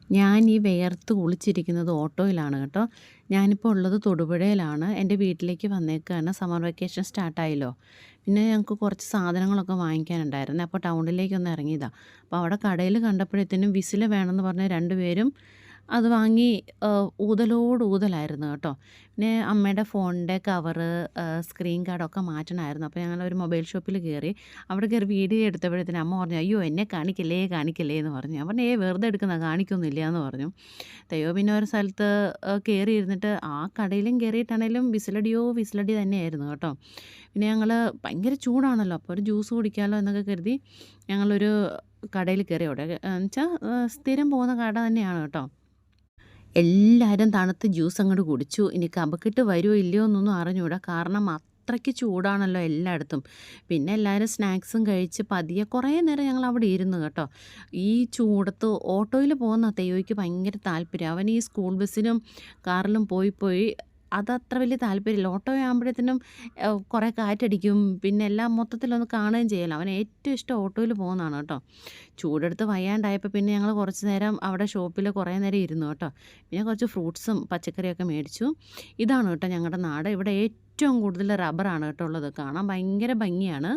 ഞാൻ ഈ വിയർത്ത് കുളിച്ചിരിക്കുന്നത് ഓട്ടോയിലാണ് കേട്ടോ. ഞാനിപ്പോൾ ഉള്ളത് തൊടുപുഴയിലാണ്. എൻ്റെ വീട്ടിലേക്ക് വന്നേക്കാണ്. Summer vacation സ്റ്റാർട്ടായല്ലോ. പിന്നെ ഞങ്ങൾക്ക് കുറച്ച് സാധനങ്ങളൊക്കെ വാങ്ങിക്കാനുണ്ടായിരുന്നു. അപ്പോൾ ടൗണിലേക്കൊന്ന് ഇറങ്ങിയതാ. അപ്പോൾ അവിടെ കടയിൽ കണ്ടപ്പോഴത്തേനും വിസിൽ വേണമെന്ന് പറഞ്ഞ് 2 പേരും അത് വാങ്ങി ഊതലായിരുന്നു കേട്ടോ. പിന്നെ അമ്മയുടെ ഫോണിൻ്റെ കവറ്, സ്ക്രീൻ ഗാർഡൊക്കെ മാറ്റണമായിരുന്നു. അപ്പോൾ ഞങ്ങളൊരു മൊബൈൽ ഷോപ്പിൽ കയറി. അവിടെ കയറി വീഡിയോ എടുത്തപ്പോഴത്തേനും അമ്മ പറഞ്ഞു, "അയ്യോ എന്നെ കാണിക്കല്ലേ, കാണിക്കല്ലേ" എന്ന് പറഞ്ഞു. ഞാൻ പറഞ്ഞു, "ഏയ് വെറുതെ എടുക്കുന്നതാ, കാണിക്കൊന്നുമില്ല" എന്ന് പറഞ്ഞു. ദൈവം പിന്നെ ഒരു സ്ഥലത്ത് കയറി ഇരുന്നിട്ട് ആ കടയിലും കയറിയിട്ടാണേലും വിസിലടിയോ വിസിലടി തന്നെയായിരുന്നു കേട്ടോ. പിന്നെ ഞങ്ങൾ ഭയങ്കര ചൂടാണല്ലോ, അപ്പോൾ ഒരു ജ്യൂസ് കുടിക്കാമല്ലോ എന്നൊക്കെ കരുതി ഞങ്ങളൊരു കടയിൽ കയറി. അവിടെ വെച്ചാൽ സ്ഥിരം പോകുന്ന കട തന്നെയാണ് കേട്ടോ. എല്ലാവരും തണുത്ത ജ്യൂസ് അങ്ങോട്ട് കുടിച്ചു. ഇനി കഫക്കെട്ട് വരുമോ ഇല്ലയോ എന്നൊന്നും അറിഞ്ഞൂടാ. കാരണം അത്രയ്ക്ക് ചൂടാണല്ലോ എല്ലായിടത്തും. പിന്നെ എല്ലാവരും സ്നാക്സും കഴിച്ച് പതിയെ കുറേ നേരം ഞങ്ങൾ അവിടെ ഇരുന്നു കേട്ടോ. ഈ ചൂടത്ത് ഓട്ടോയിൽ പോകുന്ന തെയ്യോയ്ക്ക് ഭയങ്കര താല്പര്യം. അവൻ ഈ സ്കൂൾ ബസ്സിനും കാറിലും പോയി പോയി അതത്ര വലിയ താല്പര്യമില്ല. ഓട്ടോ ആകുമ്പോഴത്തേനും കുറേ കാറ്റടിക്കും. പിന്നെ എല്ലാം മൊത്തത്തിലൊന്ന് കാണുകയും ചെയ്യാമല്ലോ. അവന് ഏറ്റവും ഇഷ്ടം ഓട്ടോയിൽ പോകുന്നതാണ് കേട്ടോ. ചൂടെടുത്ത് വയ്യാണ്ടായപ്പോൾ പിന്നെ ഞങ്ങൾ കുറച്ച് നേരം അവിടെ ഷോപ്പിൽ കുറേ നേരം ഇരുന്നു കേട്ടോ. പിന്നെ കുറച്ച് ഫ്രൂട്ട്സും പച്ചക്കറിയൊക്കെ മേടിച്ചു. ഇതാണ് കേട്ടോ ഞങ്ങളുടെ നാട്. ഇവിടെ ഏറ്റവും കൂടുതൽ റബ്ബറാണ് കേട്ടോ ഉള്ളത്. കാണാൻ ഭയങ്കര ഭംഗിയാണ്.